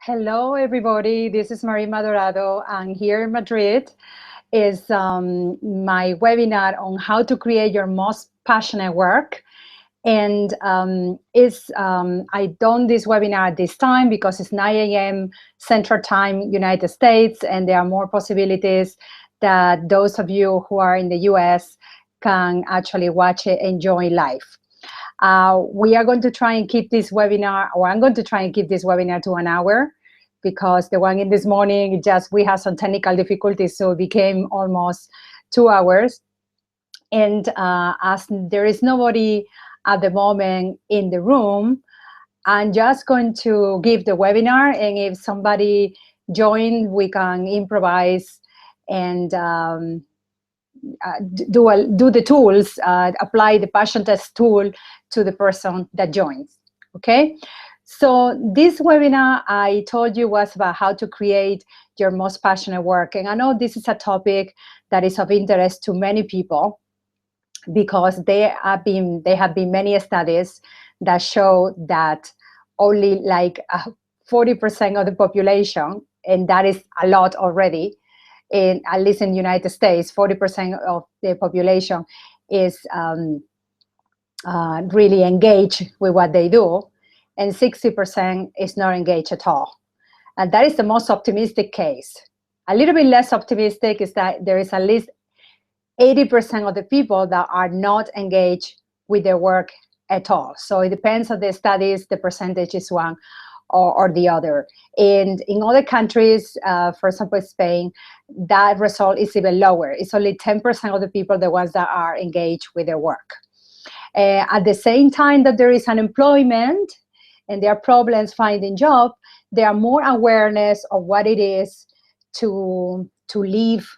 Hello, everybody. This is Maria Madurado, and here in Madrid is my webinar on how to create your most passionate work. And I done this webinar at this time because it's 9 a.m. Central Time, United States, and there are more possibilities that those of you who are in the US can actually watch it and join live. We are going to try and keep this webinar, or I'm going to try and keep this webinar to an hour, because the one in this morning, just we had some technical difficulties, so it became almost 2 hours. And as there is nobody at the moment in the room, I'm just going to give the webinar, and if somebody join, we can improvise and do the tools, apply the passion test tool to the person that joins, okay? So this webinar, I told you, was about how to create your most passionate work. And I know this is a topic that is of interest to many people, because there have been many studies that show that only like 40% of the population, and that is a lot already, at least in the United States, 40% of the population is really engaged with what they do, and 60% is not engaged at all. And that is the most optimistic case. A little bit less optimistic is that there is at least 80% of the people that are not engaged with their work at all. So it depends on the studies, the percentage is one or the other. And in other countries, for example, Spain, that result is even lower. It's only 10% of the people, the ones that are engaged with their work. At the same time that there is unemployment and there are problems finding job, there are more awareness of what it is to live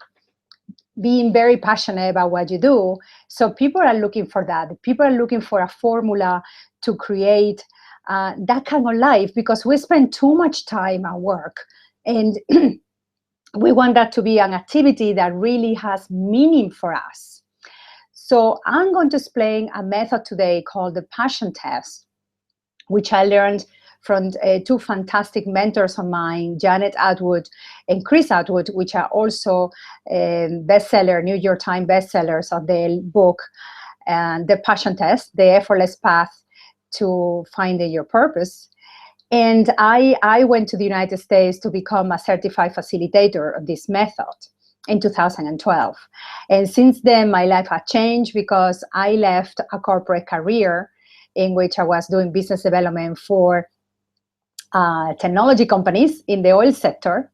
being very passionate about what you do. So people are looking for that. People are looking for a formula to create that kind of life, because we spend too much time at work, and we want that to be an activity that really has meaning for us. So I'm going to explain a method today called the passion test, which I learned from two fantastic mentors of mine, Janet Atwood and Chris Atwood, which are also bestseller, New York Times bestsellers of the book, and The Passion Test, The Effortless Path to Finding Your Purpose. And I went to the United States to become a certified facilitator of this method in 2012. And since then, my life had changed, because I left a corporate career in which I was doing business development for technology companies in the oil sector,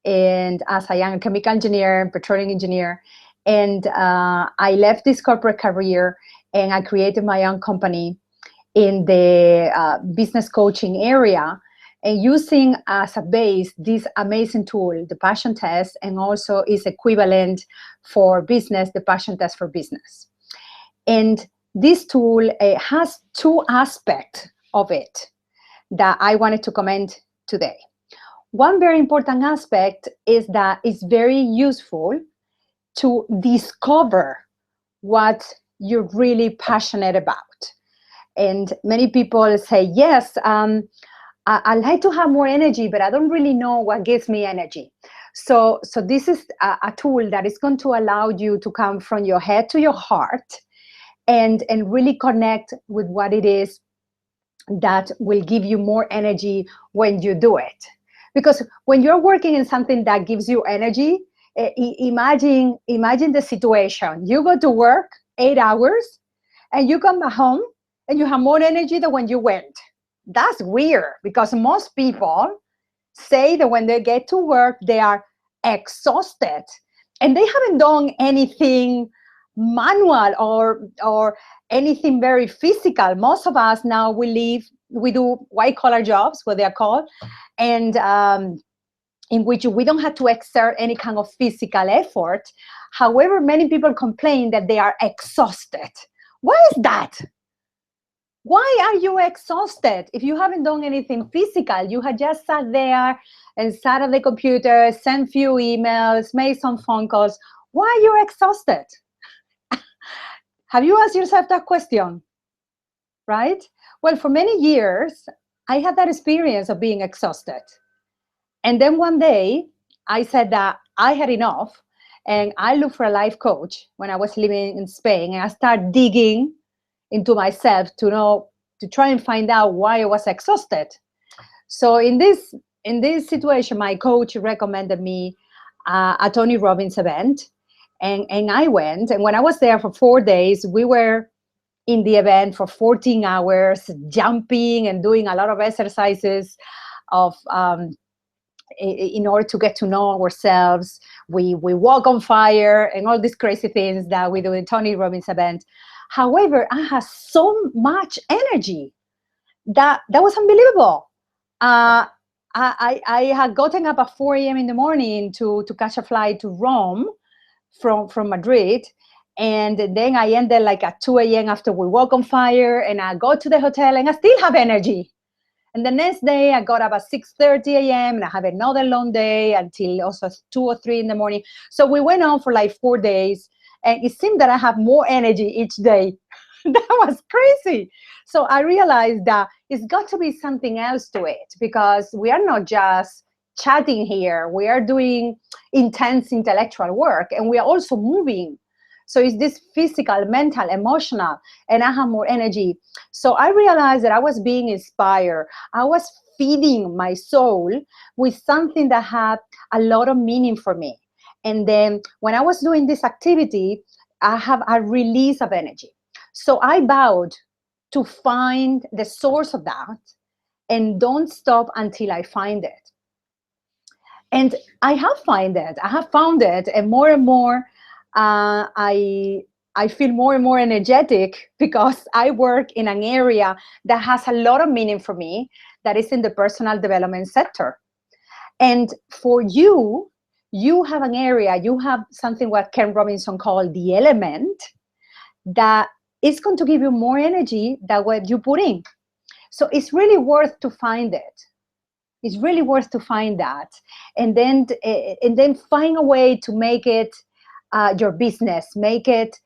and as a young chemical engineer, petroleum engineer. And I left this corporate career, and I created my own company in the business coaching area, and using as a base this amazing tool, the Passion Test, and also is equivalent for business, the Passion Test for Business. And this tool has two aspects of it that I wanted to comment today. One very important aspect is that it's very useful to discover what you're really passionate about. And many people say, yes, I like to have more energy, but I don't really know what gives me energy. So this is a tool that is going to allow you to come from your head to your heart and really connect with what it is that will give you more energy when you do it. Because when you're working in something that gives you energy, imagine the situation. You go to work 8 hours, and you come back home, and you have more energy than when you went. That's weird, because most people say that when they get to work, they are exhausted, and they haven't done anything manual or anything very physical. Most of us now, we do white collar jobs, what they are called, and in which we don't have to exert any kind of physical effort. However, many people complain that they are exhausted. Why is that? Why are you exhausted if you haven't done anything physical? You had just sat there and sat at the computer, sent few emails, made some phone calls. Why are you exhausted? Have you asked yourself that question? Right? Well, for many years, I had that experience of being exhausted. And then one day I said that I had enough, and I looked for a life coach when I was living in Spain, and I started digging into myself to try and find out why I was exhausted. So in this situation, my coach recommended me a Tony Robbins event, and I went. And when I was there for 4 days, we were in the event for 14 hours, jumping and doing a lot of exercises of in order to get to know ourselves. We walk on fire and all these crazy things that we do in Tony Robbins event. However, I had so much energy that was unbelievable. I had gotten up at 4 a.m. in the morning to catch a flight to Rome from Madrid. And then I ended like at 2 a.m. after we walk on fire, and I go to the hotel and I still have energy. And the next day I got up at 6:30 a.m. and I have another long day until also 2 or 3 in the morning. So we went on for like 4 days, and it seemed that I have more energy each day. That was crazy. So I realized that it's got to be something else to it, because we are not just chatting here. We are doing intense intellectual work, and we are also moving. So it's this physical, mental, emotional, and I have more energy. So I realized that I was being inspired. I was feeding my soul with something that had a lot of meaning for me. And then when I was doing this activity, I have a release of energy. So I vowed to find the source of that and don't stop until I find it. And I have found it. I have found it, and more, I feel more and more energetic because I work in an area that has a lot of meaning for me, that is in the personal development sector. And for you, you have an area, you have something what Ken Robinson called the element, that is going to give you more energy than what you put in. So it's really worth to find it. It's really worth to find that, and then find a way to make it your business, make it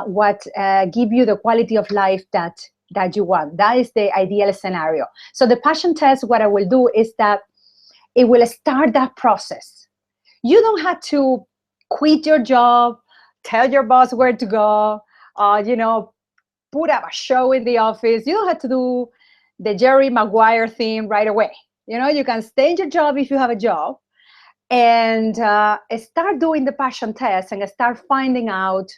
what give you the quality of life that you want. That is the ideal scenario. So the passion test, what I will do is that it will start that process. You don't have to quit your job, tell your boss where to go, put up a show in the office. You don't have to do the Jerry Maguire thing right away. You can stay in your job if you have a job, and start doing the passion test and start finding out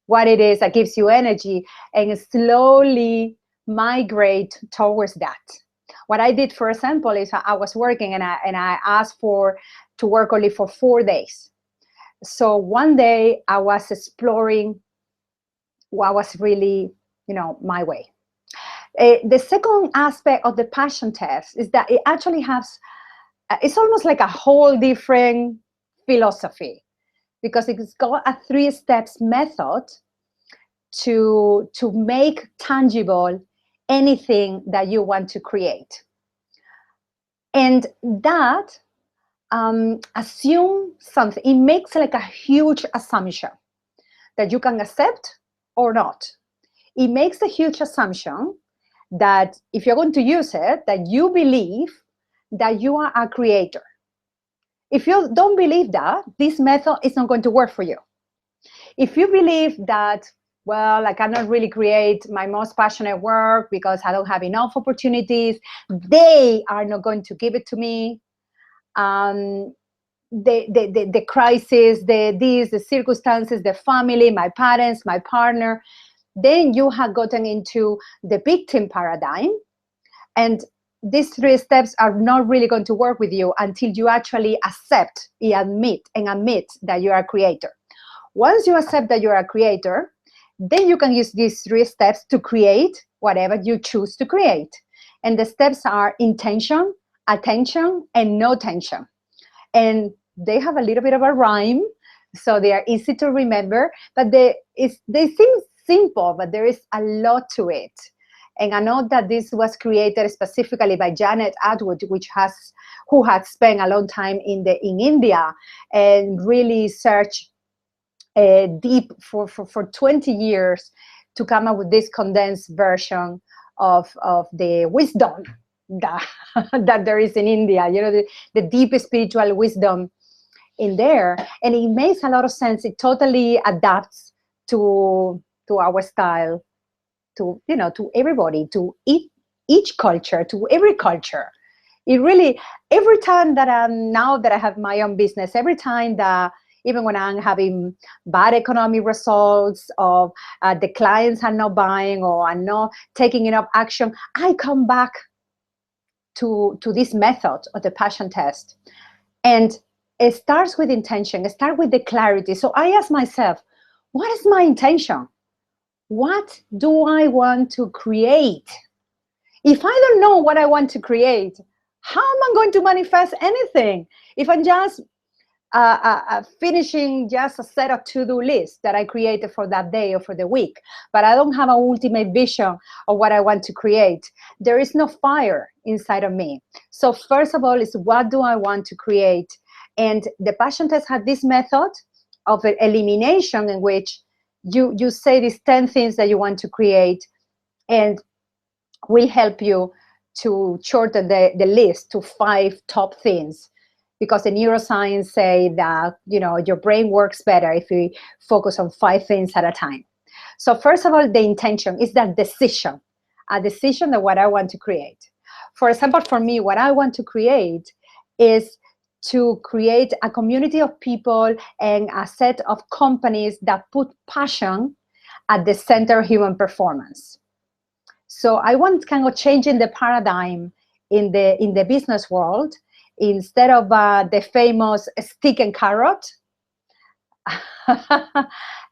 what it is that gives you energy, and slowly migrate towards that. What I did, for example, is I was working, and I asked to work only for 4 days. So one day I was exploring what was really, my way. The second aspect of the passion test is that it actually has, it's almost like a whole different philosophy, because it's got a 3 steps method to make tangible anything that you want to create. And that assume something. It makes like a huge assumption that you can accept or not. It makes a huge assumption that if you're going to use it, that you believe that you are a creator. If you don't believe that, this method is not going to work for you. If you believe that, well, I cannot really create my most passionate work because I don't have enough opportunities, they are not going to give it to me. The crisis, the circumstances, the family, my parents, my partner, then you have gotten into the victim paradigm. And these 3 steps are not really going to work with you until you actually accept and admit that you are a creator. Once you accept that you're a creator, then you can use these 3 steps to create whatever you choose to create. And the steps are intention, attention, and no tension. And they have a little bit of a rhyme, so they are easy to remember, but they seem simple, but there is a lot to it. And I know that this was created specifically by Janet Atwood, who had spent a long time in India and really searched deep for 20 years to come up with this condensed version of the wisdom that, that there is in India, the deep spiritual wisdom in there. And it makes a lot of sense. It totally adapts to our style, to everybody, to each culture, to every culture. It really, every time that now that I have my own business, every time that, even when I'm having bad economic results, or the clients are not buying or are not taking enough action, I come back to this method of the passion test. And it starts with intention, it starts with the clarity. So I ask myself, what is my intention? What do I want to create? If I don't know what I want to create, how am I going to manifest anything? If I'm just finishing just a set of to-do lists that I created for that day or for the week, but I don't have an ultimate vision of what I want to create, there is no fire inside of me. So first of all is, what do I want to create? And the passion test had this method of elimination, in which you say these 10 things that you want to create, and will help you to shorten the list to 5 top things, because the neuroscience say that your brain works better if you focus on 5 things at a time. So first of all, the intention is that decision, a decision of what I want to create. For example, for me, what I want to create is to create a community of people and a set of companies that put passion at the center of human performance. So I want kind of changing the paradigm in the business world. Instead of the famous stick and carrot,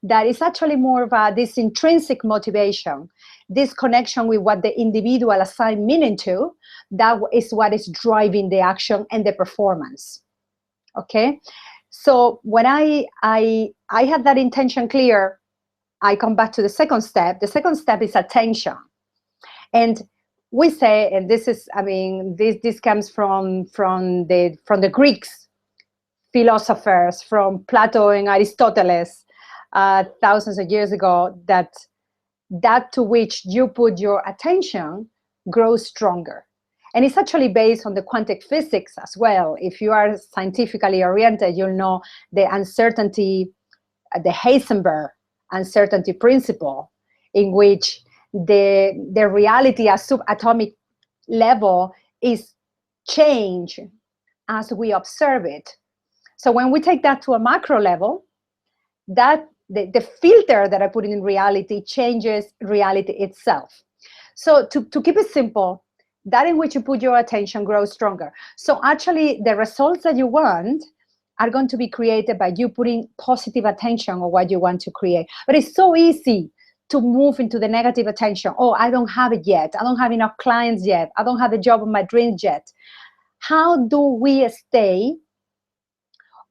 that is actually more of this intrinsic motivation, this connection with what the individual assign meaning to. That is what is driving the action and the performance. Okay, so when I had that intention clear, I come back to the second step. The second step is attention. And we say, and this is, this comes from the Greeks, philosophers, from Plato and Aristoteles, thousands of years ago, that to which you put your attention grows stronger. And it's actually based on the quantum physics as well. If you are scientifically oriented, you'll know the uncertainty, the Heisenberg uncertainty principle, in which the reality at subatomic level is changed as we observe it. So when we take that to a macro level, that the filter that I put in reality changes reality itself. So to keep it simple, that in which you put your attention grows stronger. So actually the results that you want are going to be created by you putting positive attention on what you want to create. But it's so easy to move into the negative attention. Oh, I don't have it yet. I don't have enough clients yet. I don't have the job of my dreams yet. How do we stay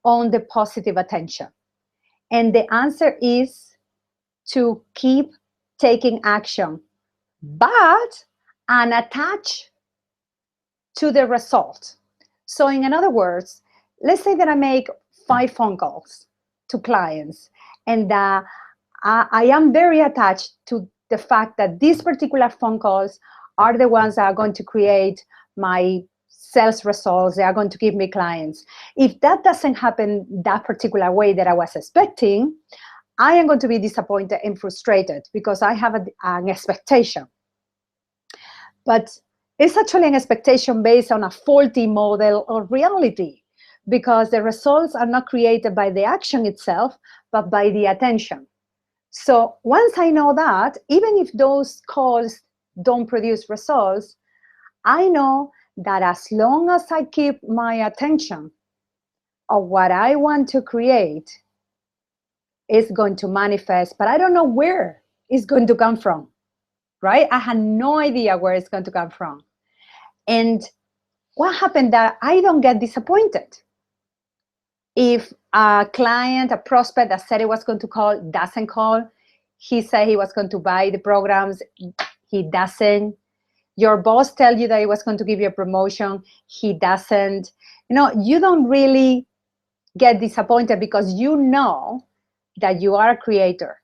on the positive attention? And the answer is to keep taking action, but unattached to the result. So in other words, let's say that I make 5 phone calls to clients, and I am very attached to the fact that these particular phone calls are the ones that are going to create my sales results. They are going to give me clients. If that doesn't happen that particular way that I was expecting, I am going to be disappointed and frustrated, because I have an expectation. But it's actually an expectation based on a faulty model of reality, because the results are not created by the action itself, but by the attention. So once I know that, even if those calls don't produce results, I know that as long as I keep my attention on what I want to create, it's going to manifest, but I don't know where it's going to come from, right? I had no idea where it's going to come from. And what happened that I don't get disappointed if a client, a prospect that said he was going to call doesn't call. He said he was going to buy the programs, he doesn't. Your boss tell you that he was going to give you a promotion, he doesn't. You don't really get disappointed, because you know that you are a creator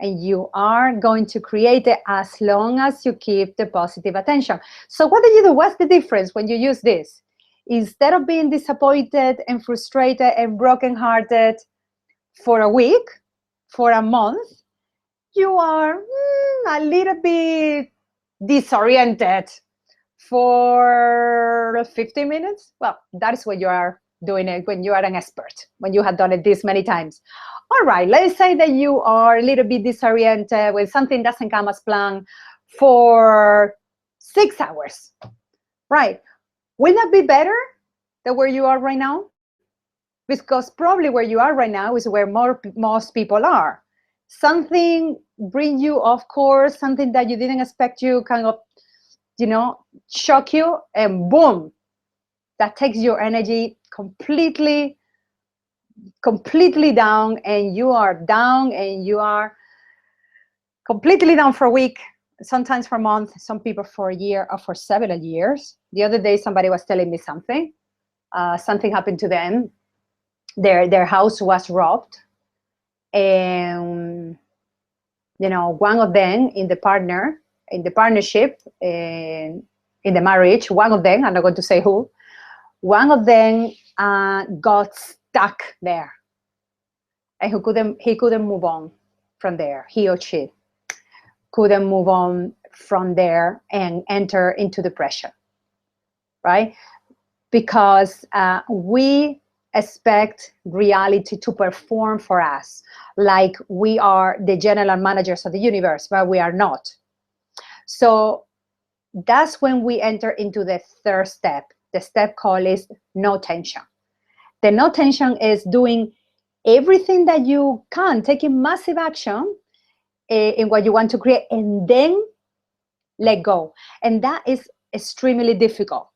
and you are going to create it as long as you keep the positive attention. So what do you do? What's the difference when you use this? Instead of being disappointed and frustrated and brokenhearted for a week, for a month, you are a little bit disoriented for 15 minutes. Well, that is when you are doing it, when you are an expert, when you have done it this many times. All right, let's say that you are a little bit disoriented when something doesn't come as planned for 6 hours, right? Will that be better than where you are right now? Because probably where you are right now is where most people are. Something bring you off course, something that you didn't expect, you kind of, shock you, and boom, that takes your energy completely down, and you are down, and you are completely down for a week, sometimes for a month, some people for a year or for several years. The other day, somebody was telling me something. Something happened to them. Their house was robbed, and one of them in the partnership, in the marriage, one of them, I'm not going to say who, one of them got stuck there, and he couldn't move on from there. He or she couldn't move on from there and enter into depression, right? Because we expect reality to perform for us like we are the general managers of the universe, but we are not. So that's when we enter into the third step. The step called is no tension. The no tension is doing everything that you can, taking massive action in what you want to create, and then let go. And that is extremely difficult.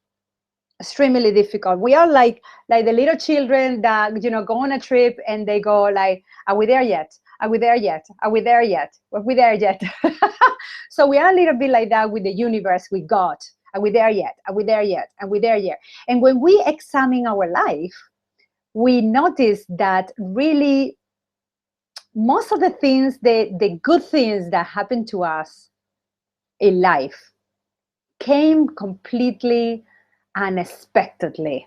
Extremely difficult. We are like the little children that go on a trip and they go like, are we there yet? Are we there yet? Are we there yet? Are we there yet? So we are a little bit like that with the universe, with God. Are we there yet? Are we there yet? Are we there yet? And when we examine our life, we notice that really most of the things, the good things that happen to us in life came completely unexpectedly.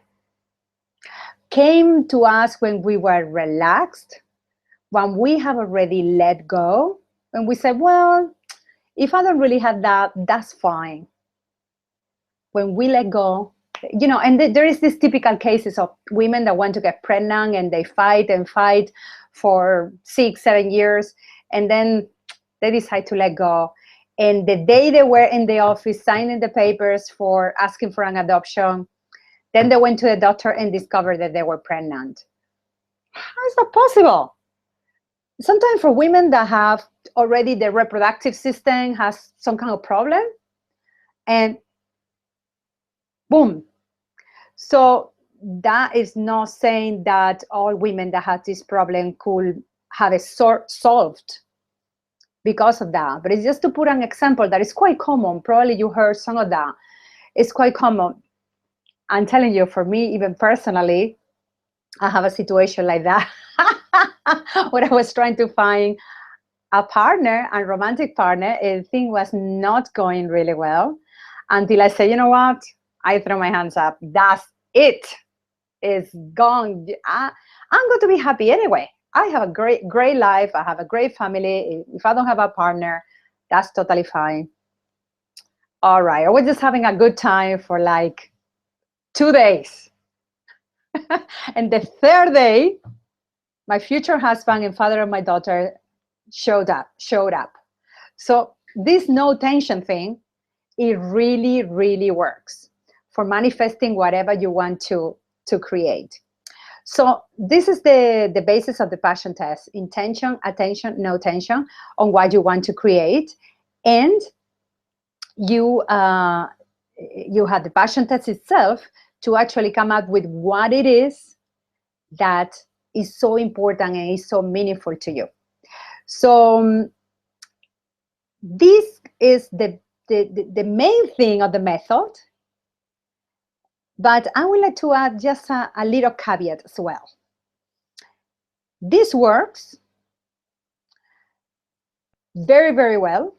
Came to us when we were relaxed, when we have already let go, when we said, well, if I don't really have that, that's fine. When we let go, and there is this typical cases of women that want to get pregnant and they fight and fight for 6-7 years, and then they decide to let go. And the day they were in the office signing the papers for asking for an adoption, then they went to the doctor and discovered that they were pregnant. How is that possible? Sometimes for women that have already the reproductive system has some kind of problem, and boom. So that is not saying that all women that have this problem could have it solved because of that. But it's just to put an example that is quite common. Probably you heard some of that. It's quite common. I'm telling you, for me, even personally, I have a situation like that when I was trying to find a partner, a romantic partner. Thing was not going really well until I said, you know what? I throw my hands up. That's it. It's gone. I'm going to be happy anyway. I have a great life. I have a great family. If I don't have a partner, that's totally fine. All right. I was just having a good time for like 2 days. And the third day, my future husband and father of my daughter showed up. So this no tension thing, it really, really works for manifesting whatever you want to create. So this is the basis of the passion test: intention, attention, no tension on what you want to create. And you have the passion test itself to actually come up with what it is that is so important and is so meaningful to you. So this is the main thing of the method, but I would like to add just a little caveat as well. This works very, very well,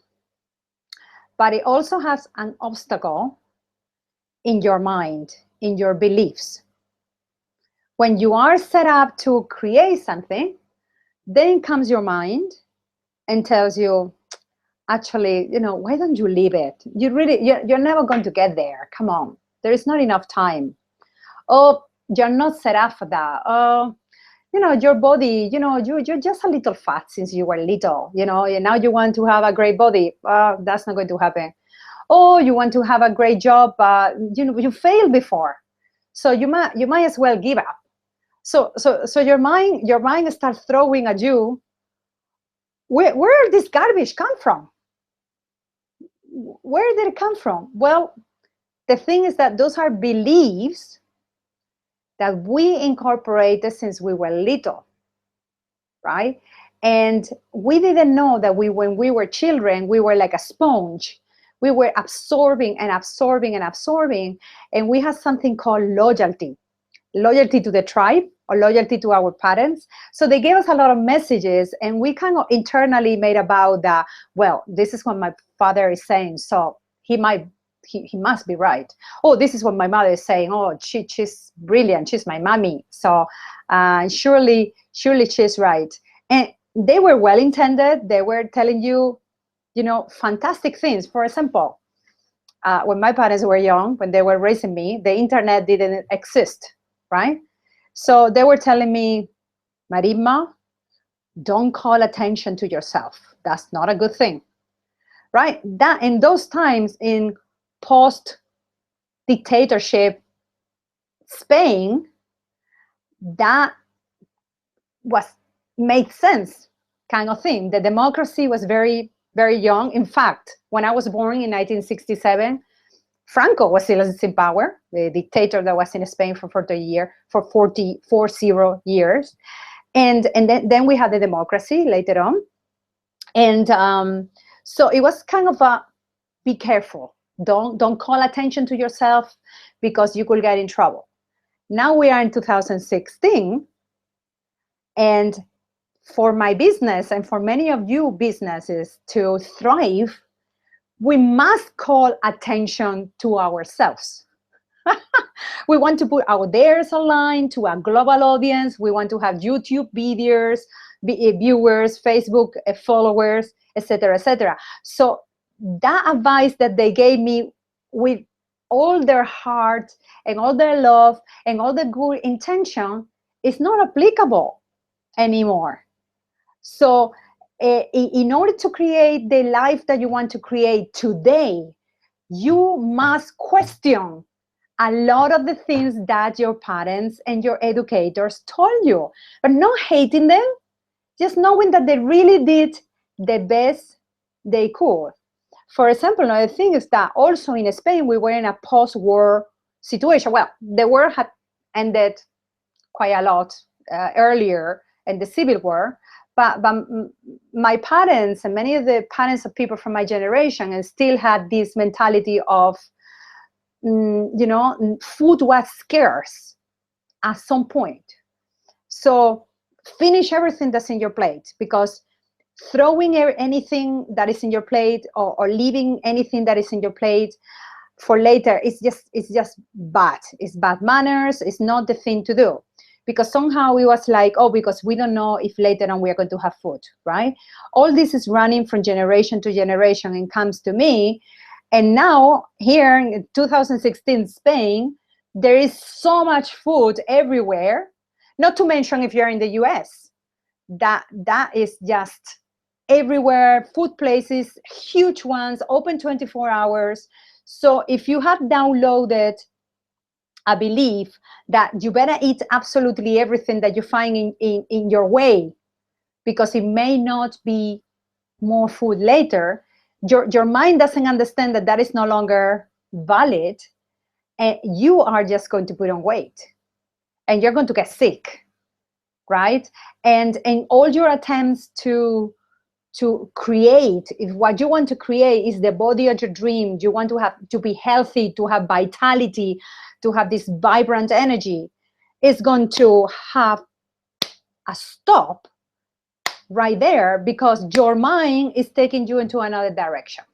but it also has an obstacle in your mind, in your beliefs. When you are set up to create something, then comes your mind and tells you, actually, why don't you leave it? You're never going to get there. Come on, there is not enough time. Oh, you're not set up for that. Oh, your body, you're just a little fat since you were little, and now you want to have a great body. That's not going to happen. Oh, you want to have a great job, but you failed before, so you might as well give up. So your mind starts throwing at you, where this garbage come from? Where did it come from? Well, the thing is that those are beliefs that we incorporated since we were little, right? And we didn't know that when we were children, we were like a sponge. We were absorbing and absorbing and absorbing, and we had something called loyalty to the tribe or loyalty to our parents. So they gave us a lot of messages, and we kind of internally made about that, well, this is what my father is saying, so he must be right. Oh, this is what my mother is saying. Oh, she's brilliant. She's my mommy. So surely she's right. And they were well intended. They were telling you, fantastic things. For example, when my parents were young, when they were raising me, the internet didn't exist, right? So they were telling me, Maritma, don't call attention to yourself. That's not a good thing, right? That in those times, in post-dictatorship Spain, that made sense, kind of thing. The democracy was very, very young. In fact, when I was born in 1967, Franco was still in power, the dictator that was in Spain for 40 years. And then we had the democracy later on. And so it was kind of a, be careful. Don't call attention to yourself because you could get in trouble. Now we are in 2016. And for my business and for many of you businesses to thrive, we must call attention to ourselves. We want to put our theirs aligned to a global audience. We want to have YouTube videos, viewers, Facebook followers, etc., etc. So that advice that they gave me with all their heart and all their love and all the good intention is not applicable anymore. So in order to create the life that you want to create today, you must question a lot of the things that your parents and your educators told you, but not hating them, just knowing that they really did the best they could. For example, another thing is that also in Spain, we were in a post-war situation. Well, the war had ended quite a lot earlier in the Civil War, but my parents and many of the parents of people from my generation and still had this mentality of, food was scarce at some point. So finish everything that's in your plate, because throwing anything that is in your plate or leaving anything that is in your plate for later it's just bad. It's bad manners. It's not the thing to do, because somehow it was like, oh, because we don't know if later on we are going to have food, right? All this is running from generation to generation and comes to me. And now here in 2016 Spain, there is so much food everywhere. Not to mention if you're in the US, that is just everywhere. Food places, huge ones, open 24 hours. So if you have downloaded a belief that you better eat absolutely everything that you find in your way, because it may not be more food later, your mind doesn't understand that that is no longer valid, and you are just going to put on weight and you're going to get sick, right? And all your attempts to create, if what you want to create is the body of your dream, you want to be healthy, to have vitality, to have this vibrant energy, is going to have a stop right there because your mind is taking you into another direction.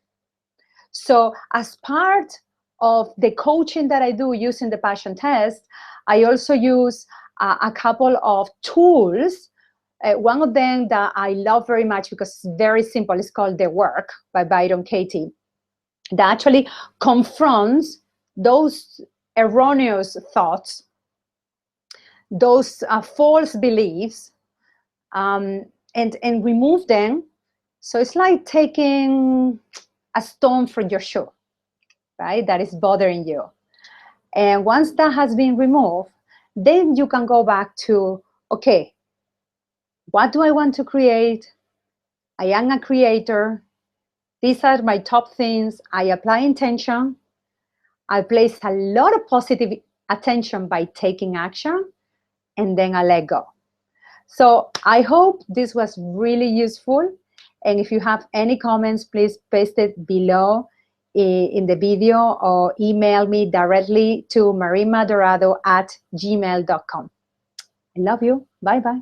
So as part of the coaching that I do using the passion test, I also use a couple of tools. One of them that I love very much because it's very simple, it's called The Work by Byron Katie, that actually confronts those erroneous thoughts, those false beliefs, and remove them. So it's like taking a stone from your shoe, right, that is bothering you. And once that has been removed, then you can go back to, okay, what do I want to create? I am a creator. These are my top things. I apply intention. I place a lot of positive attention by taking action, and then I let go. So I hope this was really useful. And if you have any comments, please paste it below in the video or email me directly to marimadorado@gmail.com. I love you. Bye-bye.